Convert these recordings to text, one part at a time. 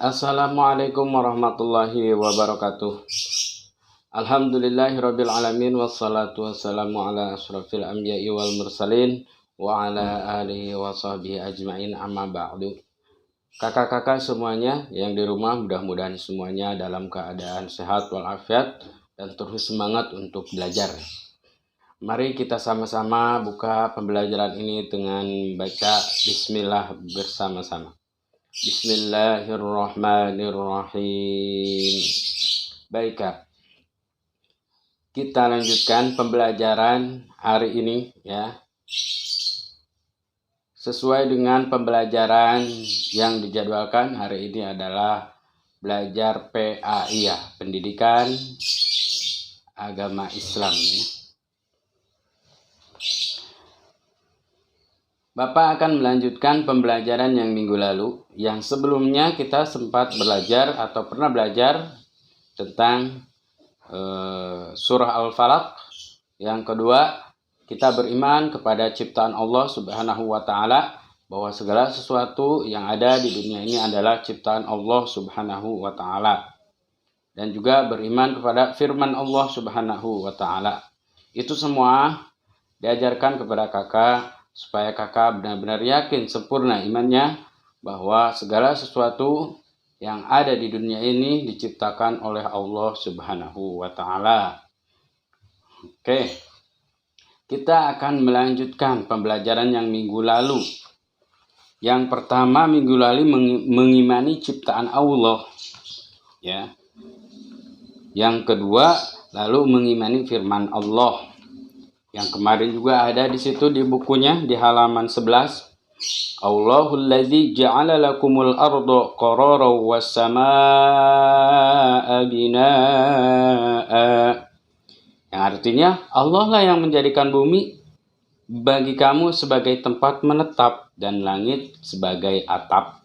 Assalamualaikum warahmatullahi wabarakatuh. Alhamdulillahirabbil alamin wassalatu wassalamu ala asyrafil anbiya'i wal mursalin wa ala alihi wa sahbihi ajmain, amma ba'du. Kakak-kakak semuanya yang di rumah, mudah-mudahan semuanya dalam keadaan sehat walafiat dan terus semangat untuk belajar. Mari kita sama-sama buka pembelajaran ini dengan baca bismillah bersama-sama. Bismillahirrahmanirrahim. Baik, Kak. Kita lanjutkan pembelajaran hari ini ya. Sesuai dengan pembelajaran yang dijadwalkan hari ini adalah belajar PAI ya, Pendidikan Agama Islam ya. Bapak akan melanjutkan pembelajaran yang minggu lalu. Yang sebelumnya kita sempat belajar atau pernah belajar tentang surah Al-Falaq. Yang kedua, kita beriman kepada ciptaan Allah Subhanahu wa Ta'ala, bahwa segala sesuatu yang ada di dunia ini adalah ciptaan Allah Subhanahu wa Ta'ala. Dan juga beriman kepada firman Allah Subhanahu wa Ta'ala. Itu semua diajarkan kepada kakak supaya kakak benar-benar yakin sempurna imannya bahwa segala sesuatu yang ada di dunia ini diciptakan oleh Allah Subhanahu wa Ta'ala. Oke, kita akan melanjutkan pembelajaran yang minggu lalu. Yang pertama, minggu lalu mengimani ciptaan Allah ya. Yang kedua, lalu mengimani firman Allah. Yang kemarin juga ada di situ di bukunya di halaman 11. Allahul ladzi ja'ala lakumul arda qararan was samaa'a binaa'a. Yang artinya Allah lah yang menjadikan bumi bagi kamu sebagai tempat menetap dan langit sebagai atap.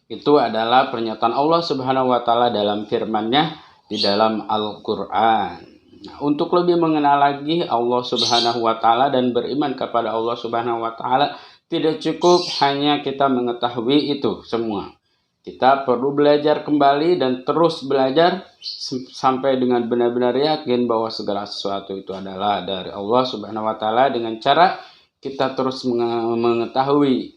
Itu adalah pernyataan Allah Subhanahu wa Ta'ala dalam firman-Nya di dalam Al-Qur'an. Nah, untuk lebih mengenal lagi Allah Subhanahu wa Ta'ala dan beriman kepada Allah Subhanahu wa Ta'ala, tidak cukup hanya kita mengetahui itu semua. Kita perlu belajar kembali dan terus belajar sampai dengan benar-benar yakin bahwa segala sesuatu itu adalah dari Allah Subhanahu wa Ta'ala, dengan cara kita terus mengetahui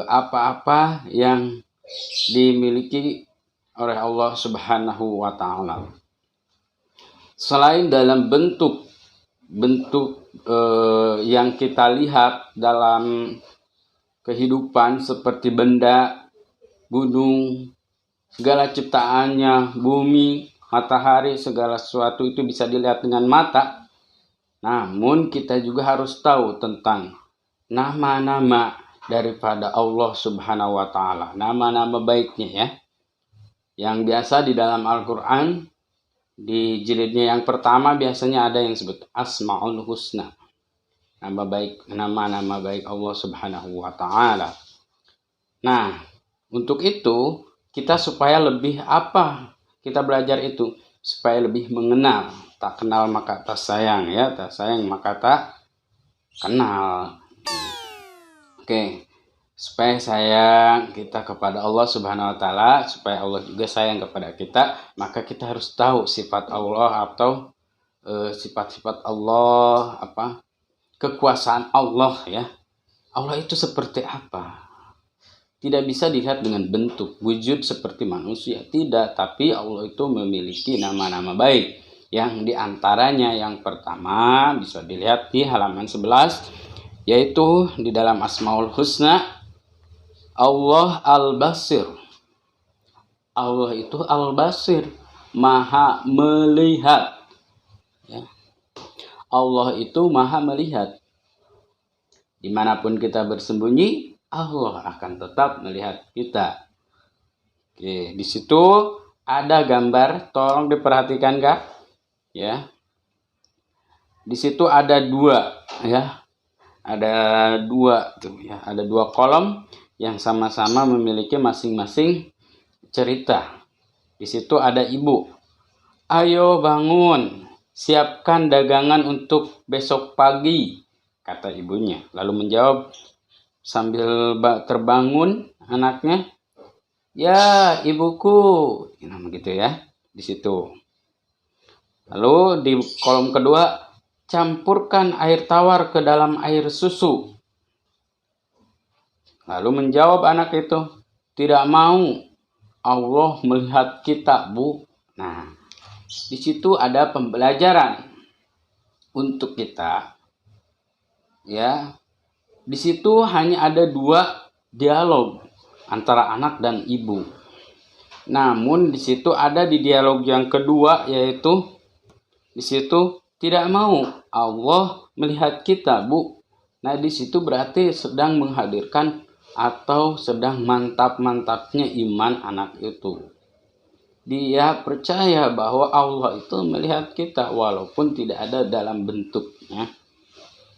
apa-apa yang dimiliki oleh Allah Subhanahu wa Ta'ala. Selain dalam bentuk yang kita lihat dalam kehidupan seperti benda, gunung, segala ciptaannya, bumi, matahari, segala sesuatu itu bisa dilihat dengan mata. Namun kita juga harus tahu tentang nama-nama daripada Allah Subhanahu wa Ta'ala, nama-nama baiknya ya. Yang biasa di dalam Al-Qur'an di jilidnya yang pertama biasanya ada yang disebut Asmaul Husna, nama-nama baik Allah Subhanahu wa Ta'ala. Nah, untuk itu kita supaya lebih kita belajar itu supaya lebih mengenal. Tak kenal maka tak sayang ya, tak sayang maka tak kenal. Oke. Supaya sayang kita kepada Allah Subhanahu wa Ta'ala, supaya Allah juga sayang kepada kita, maka kita harus tahu sifat Allah atau sifat-sifat Allah, kekuasaan Allah ya. Allah itu seperti apa? Tidak bisa dilihat dengan bentuk wujud seperti manusia, tidak, tapi Allah itu memiliki nama-nama baik. Yang diantaranya yang pertama bisa dilihat di halaman 11, yaitu di dalam Asmaul Husna, Allah Al-Basir. Allah itu Al-Basir, Maha melihat ya. Allah itu Maha melihat. Dimanapun kita bersembunyi, Allah akan tetap melihat kita. Oke, di situ ada gambar, tolong diperhatikan Kak ya. Di situ ada dua ya. Ada dua tuh ya, ada dua kolom yang sama-sama memiliki masing-masing cerita. Di situ ada ibu. Ayo bangun, siapkan dagangan untuk besok pagi, kata ibunya. Lalu menjawab sambil terbangun anaknya, ya ibuku, nah, begitu ya di situ. Lalu di kolom kedua, campurkan air tawar ke dalam air susu. Lalu menjawab anak itu, tidak mau, Allah melihat kita, Bu. Nah, di situ ada pembelajaran untuk kita. Ya, di situ hanya ada 2 dialog antara anak dan ibu. Namun di situ ada di dialog yang kedua, yaitu di situ tidak mau, Allah melihat kita, Bu. Nah, di situ berarti sedang menghadirkan atau sedang mantap-mantapnya iman anak itu. Dia percaya bahwa Allah itu melihat kita walaupun tidak ada dalam bentuknya,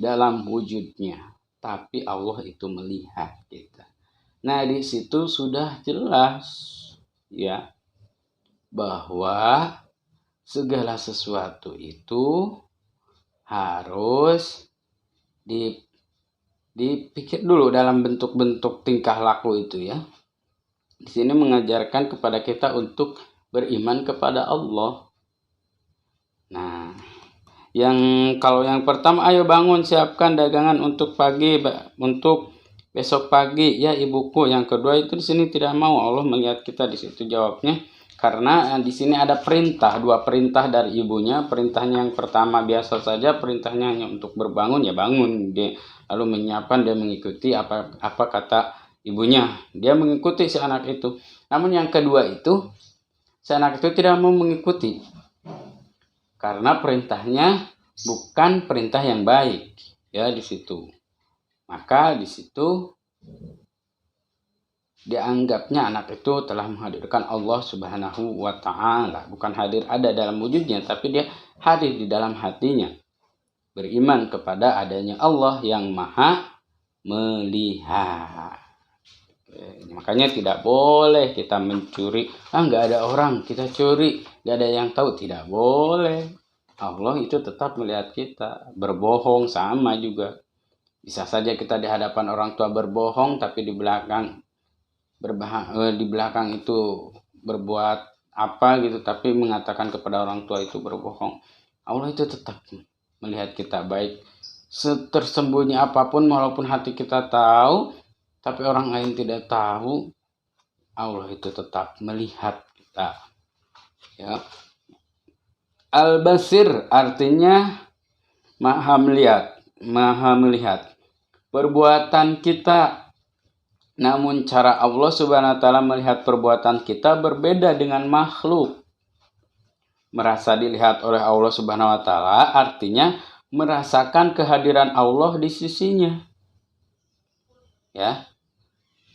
dalam wujudnya, tapi Allah itu melihat kita. Nah, di situ sudah jelas ya bahwa segala sesuatu itu harus dipikir dulu dalam bentuk-bentuk tingkah laku itu ya. Di sini mengajarkan kepada kita untuk beriman kepada Allah. Nah, kalau yang pertama, ayo bangun siapkan dagangan untuk untuk besok pagi ya ibuku. Yang kedua itu di sini tidak mau, Allah melihat kita. Di situ jawabnya karena di sini ada perintah, 2 perintah dari ibunya. Perintahnya yang pertama biasa saja, perintahnya hanya untuk berbangun, ya bangun. Dia lalu menyiapkan, dia mengikuti apa kata ibunya. Dia mengikuti si anak itu. Namun yang kedua itu, si anak itu tidak mau mengikuti. Karena perintahnya bukan perintah yang baik ya di situ. Maka di situ dianggapnya anak itu telah menghadirkan Allah Subhanahu wa taala, bukan hadir ada dalam wujudnya, tapi dia hadir di dalam hatinya. Beriman kepada adanya Allah yang Maha melihat. Makanya tidak boleh kita mencuri. Nggak ada orang, kita curi, nggak ada yang tahu. Tidak boleh. Allah itu tetap melihat kita. Berbohong sama juga. Bisa saja kita di hadapan orang tua berbohong, tapi di belakang itu berbuat apa gitu, tapi mengatakan kepada orang tua itu berbohong. Allah itu tetap melihat kita, baik tersembunyi apapun, walaupun hati kita tahu tapi orang lain tidak tahu, Allah itu tetap melihat kita. Ya. Al-Basir artinya Maha melihat perbuatan kita. Namun cara Allah Subhanahu wa taala melihat perbuatan kita berbeda dengan makhluk. Merasa dilihat oleh Allah Subhanahu wa taala artinya merasakan kehadiran Allah di sisinya. Ya.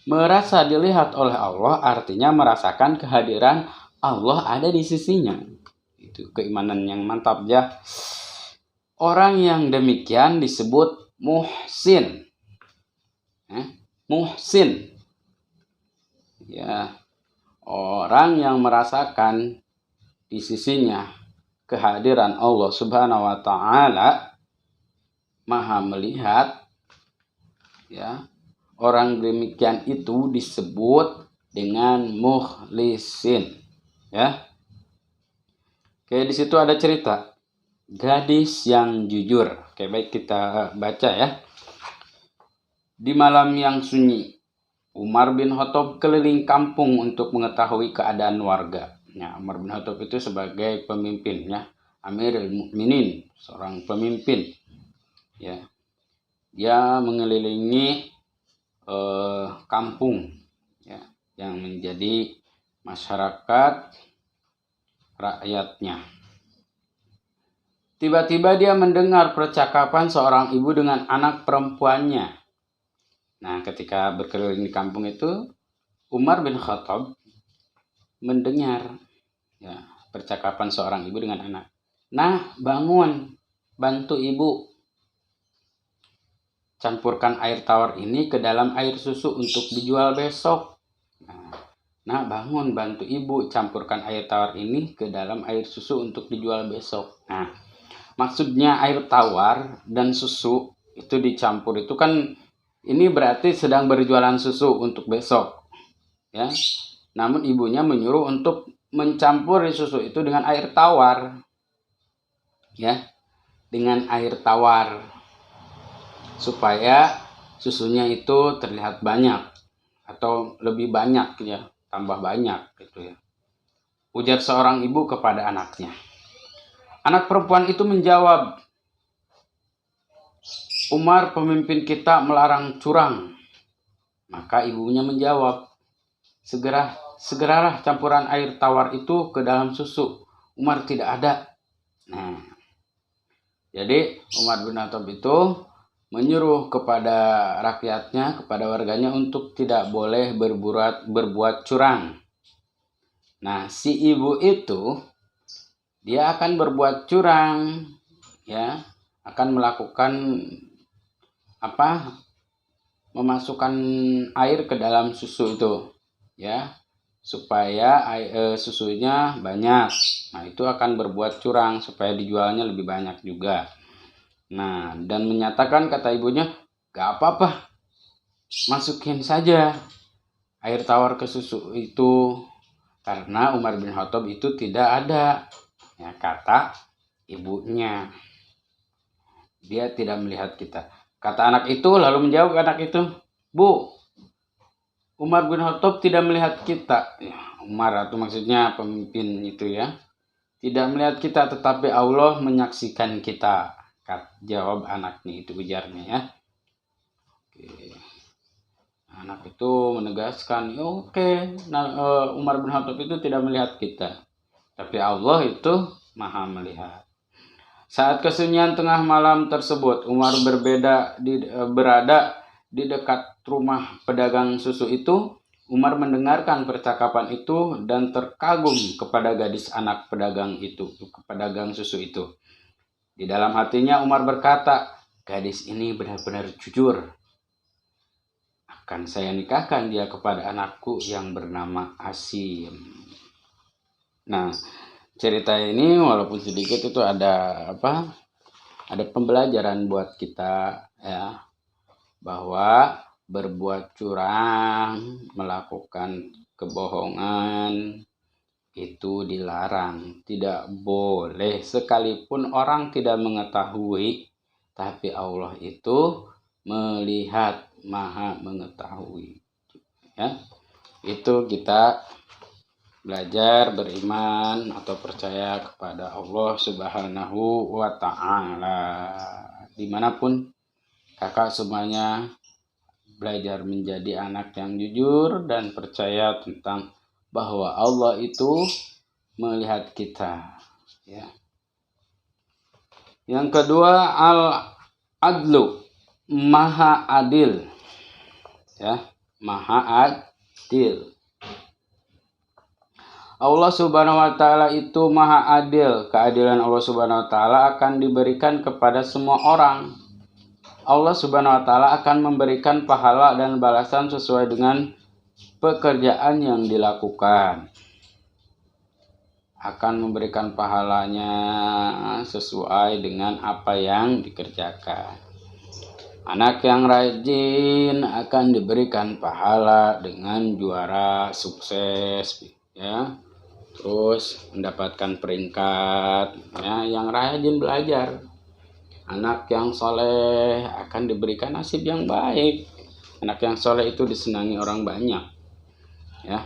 Merasa dilihat oleh Allah artinya merasakan kehadiran Allah ada di sisinya. Itu keimanan yang mantap ya. Orang yang demikian disebut muhsin. Muhsin. Ya. Orang yang merasakan di sisinya kehadiran Allah Subhanahu wa taala, Maha melihat, ya. Orang demikian itu disebut dengan mukhlisin, ya. Oke, di situ ada cerita gadis yang jujur. Oke, baik kita baca ya. Di malam yang sunyi, Umar bin Khattab keliling kampung untuk mengetahui keadaan warga. Ya, Umar bin Khattab itu sebagai pemimpin, ya, Amirul Mukminin, seorang pemimpin. Ya, dia mengelilingi kampung, ya, yang menjadi masyarakat rakyatnya. Tiba-tiba dia mendengar percakapan seorang ibu dengan anak perempuannya. Nah, ketika berkeliling di kampung itu, Umar bin Khattab mendengar, ya, percakapan seorang ibu dengan anak. Nah, bangun, bantu ibu. Campurkan air tawar ini ke dalam air susu untuk dijual besok. Nah, bangun, bantu ibu, campurkan air tawar ini ke dalam air susu untuk dijual besok. Nah, maksudnya air tawar dan susu itu dicampur itu kan, ini berarti sedang berjualan susu untuk besok. Ya, Namun ibunya menyuruh untuk mencampuri susu itu dengan air tawar. Ya, dengan air tawar. Supaya susunya itu terlihat banyak atau lebih banyak ya, tambah banyak gitu ya. Ujar seorang ibu kepada anaknya. Anak perempuan itu menjawab, Umar pemimpin kita melarang curang. Maka ibunya menjawab, segeralah campuran air tawar itu ke dalam susu. Umar tidak ada. Nah, jadi Umar bin Khattab itu menyuruh kepada rakyatnya, kepada warganya untuk tidak boleh berbuat curang. Nah, si ibu itu dia akan berbuat curang, ya, akan melakukan memasukkan air ke dalam susu itu, ya, supaya susunya banyak. Nah, itu akan berbuat curang supaya dijualnya lebih banyak juga. Nah, dan menyatakan kata ibunya, gak apa-apa, masukin saja air tawar ke susu itu, karena Umar bin Khattab itu tidak ada, ya, kata ibunya. Dia tidak melihat kita. Kata anak itu, lalu menjawab anak itu, Bu, Umar bin Khattab tidak melihat kita. Ya, Umar itu maksudnya pemimpin itu ya. Tidak melihat kita, tetapi Allah menyaksikan kita. Jawab anaknya itu, ujarnya ya. Oke. Anak itu menegaskan, oke. Nah, Umar bin Khattab itu tidak melihat kita. Tapi Allah itu maha melihat. Saat kesunyian tengah malam tersebut, Umar berada di dekat rumah pedagang susu itu. Umar mendengarkan percakapan itu dan terkagum kepada gadis anak pedagang susu itu. Di dalam hatinya Umar berkata, gadis ini benar-benar jujur. Akan saya nikahkan dia kepada anakku yang bernama Asim. Nah, cerita ini walaupun sedikit itu ada pembelajaran buat kita ya, bahwa berbuat curang, melakukan kebohongan itu dilarang, tidak boleh, sekalipun orang tidak mengetahui, tapi Allah itu melihat, maha mengetahui ya. Itu kita belajar beriman atau percaya kepada Allah Subhanahu wa ta'ala. Dimanapun kakak semuanya belajar menjadi anak yang jujur dan percaya tentang bahwa Allah itu melihat kita ya. Yang kedua, al-adlu, maha adil ya, maha adil. Allah Subhanahu wa ta'ala itu maha adil. Keadilan Allah Subhanahu wa ta'ala akan diberikan kepada semua orang. Allah Subhanahu wa ta'ala akan memberikan pahala dan balasan sesuai dengan pekerjaan yang dilakukan. Akan memberikan pahalanya sesuai dengan apa yang dikerjakan. Anak yang rajin akan diberikan pahala dengan juara sukses ya. Terus mendapatkan peringkat ya, yang rajin belajar. Anak yang soleh akan diberikan nasib yang baik. Anak yang soleh itu disenangi orang banyak ya.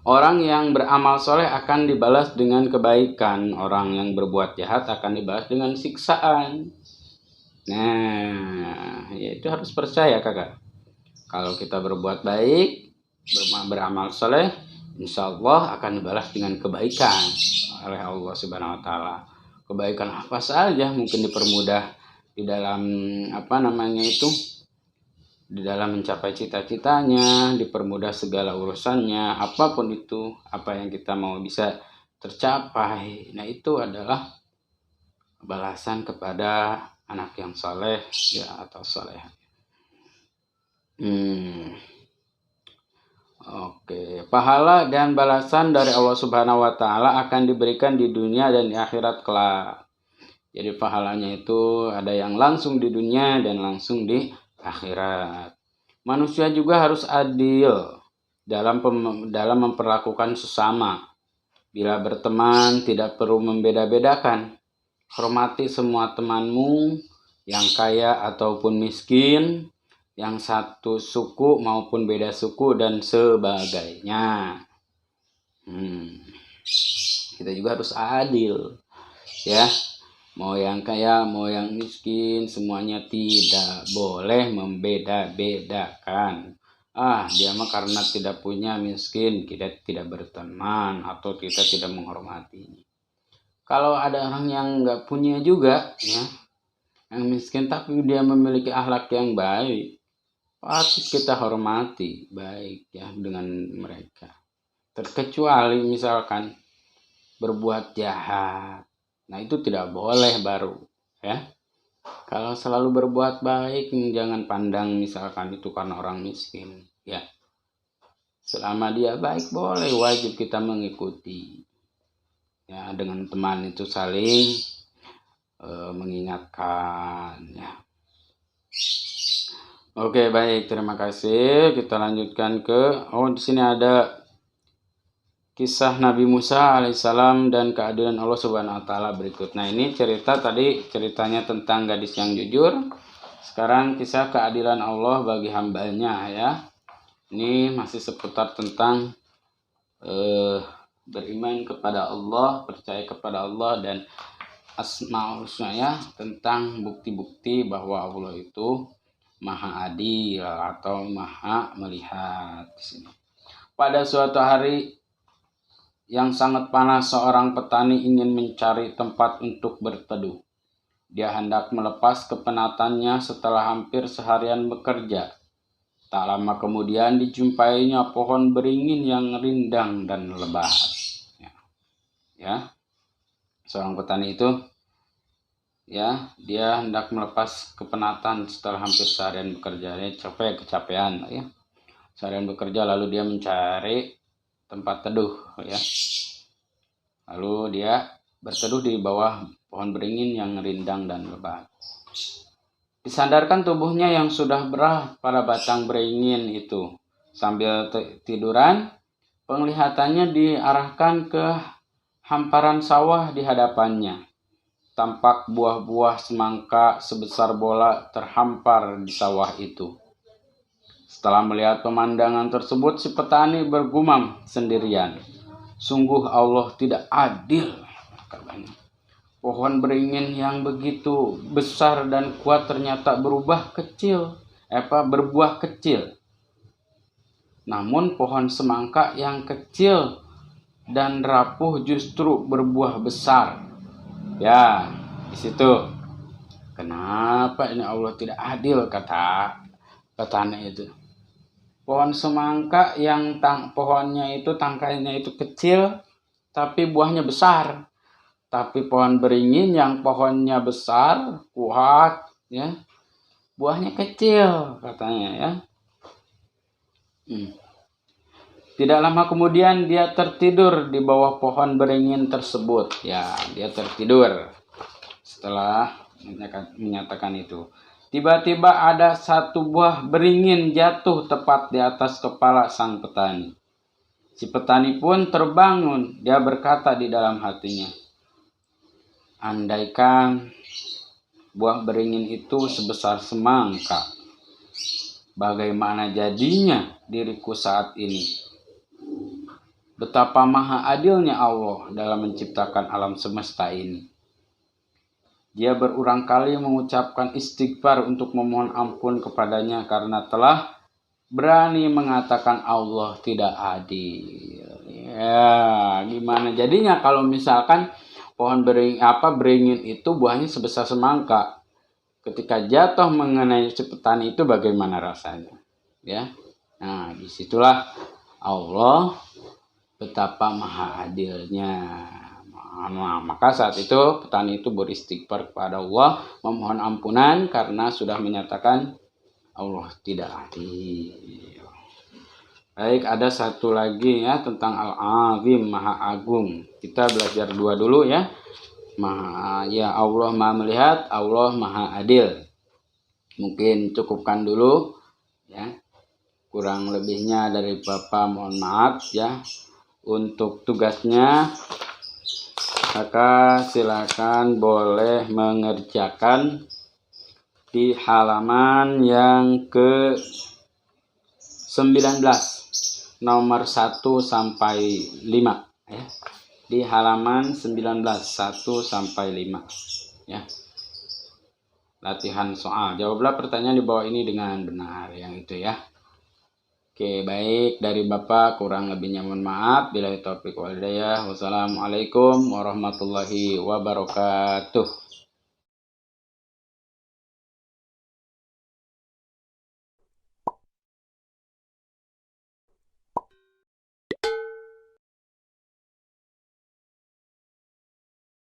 Orang yang beramal soleh akan dibalas dengan kebaikan. Orang yang berbuat jahat akan dibalas dengan siksaan. Nah, ya itu harus percaya kakak. Kalau kita berbuat baik, beramal soleh, insya Allah akan dibalas dengan kebaikan oleh Allah Subhanahu wa ta'ala. Kebaikan apa saja, mungkin dipermudah di dalam di dalam mencapai cita-citanya, dipermudah segala urusannya, apapun itu, apa yang kita mau bisa tercapai. Nah, itu adalah balasan kepada anak yang soleh ya, atau soleh. Oke, pahala dan balasan dari Allah Subhanahu wa ta'ala akan diberikan di dunia dan di akhirat kelak. Jadi pahalanya itu ada yang langsung di dunia dan langsung di akhirat. Manusia juga harus adil dalam memperlakukan sesama. Bila berteman tidak perlu membeda-bedakan. Hormati semua temanmu yang kaya ataupun miskin, yang satu suku maupun beda suku dan sebagainya. Kita juga harus adil, ya. Mau yang kaya, mau yang miskin, semuanya tidak boleh membeda-bedakan. Dia mah karena tidak punya miskin, kita tidak berteman atau kita tidak menghormatinya. Kalau ada orang yang nggak punya juga, ya, yang miskin tapi dia memiliki akhlak yang baik, patut kita hormati baik ya dengan mereka. Terkecuali misalkan berbuat jahat, nah itu tidak boleh baru, ya. Kalau selalu berbuat baik, jangan pandang misalkan itu karena orang miskin, ya. Selama dia baik boleh, wajib kita mengikuti. Ya, dengan teman itu saling mengingatkan, ya. Oke, baik, terima kasih. Kita lanjutkan ke di sini ada kisah Nabi Musa alaihissalam dan keadilan Allah Subhanahu wa taala berikut. Nah, ini ceritanya tentang gadis yang jujur. Sekarang kisah keadilan Allah bagi hambanya, ya. Ini masih seputar tentang beriman kepada Allah, percaya kepada Allah dan asmaul husna, ya, tentang bukti-bukti bahwa Allah itu Maha Adil atau Maha Melihat di sini. Pada suatu hari yang sangat panas, seorang petani ingin mencari tempat untuk berteduh. Dia hendak melepas kepenatannya setelah hampir seharian bekerja. Tak lama kemudian dijumpainya pohon beringin yang rindang dan lebat. Ya, seorang petani itu, ya, dia hendak melepas kepenatan setelah hampir seharian bekerja. Dia kecapean, ya. Seharian bekerja lalu dia mencari tempat teduh, ya. Lalu dia berteduh di bawah pohon beringin yang rindang dan lebat. Disandarkan tubuhnya yang sudah berat pada batang beringin itu. Sambil tiduran, penglihatannya diarahkan ke hamparan sawah di hadapannya. Tampak buah-buah semangka sebesar bola terhampar di sawah itu. Setelah melihat pemandangan tersebut, si petani bergumam sendirian. Sungguh Allah tidak adil, katanya. Pohon beringin yang begitu besar dan kuat ternyata berbuah kecil. Namun pohon semangka yang kecil dan rapuh justru berbuah besar. Ya, di situ. Kenapa ini Allah tidak adil, kata petani itu. Pohon semangka yang pohonnya itu tangkainya itu kecil tapi buahnya besar. Tapi pohon beringin yang pohonnya besar, kuat, ya, buahnya kecil, katanya, ya. Tidak lama kemudian dia tertidur di bawah pohon beringin tersebut. Ya, dia tertidur setelah menyatakan itu. Tiba-tiba ada satu buah beringin jatuh tepat di atas kepala sang petani. Si petani pun terbangun. Dia berkata di dalam hatinya, andaikan buah beringin itu sebesar semangka, bagaimana jadinya diriku saat ini? Betapa maha adilnya Allah dalam menciptakan alam semesta ini. Dia berulang kali mengucapkan istighfar untuk memohon ampun kepadanya karena telah berani mengatakan Allah tidak adil. Ya, gimana jadinya kalau misalkan pohon beringin itu buahnya sebesar semangka. Ketika jatuh mengenai si petani itu bagaimana rasanya? Ya. Nah, disitulah Allah betapa maha adilnya. Nah, maka saat itu petani itu beristighfar kepada Allah, memohon ampunan karena sudah menyatakan Allah tidak adil. Baik, ada satu lagi, ya, tentang Al-Azim, Maha Agung. Kita belajar dua dulu, ya. Allah Maha Melihat, Allah Maha Adil. Mungkin cukupkan dulu, ya. Kurang lebihnya dari Bapak mohon maaf ya. Untuk tugasnya, maka silakan boleh mengerjakan di halaman yang ke 19, nomor 1 sampai 5 ya. Di halaman 19 1 sampai 5 ya. Latihan soal. Jawablah pertanyaan di bawah ini dengan benar, yang itu ya. Oke, baik, dari Bapak kurang lebihnya mohon maaf. Billahi taufiq wal hidayah. Wassalamualaikum warahmatullahi wabarakatuh.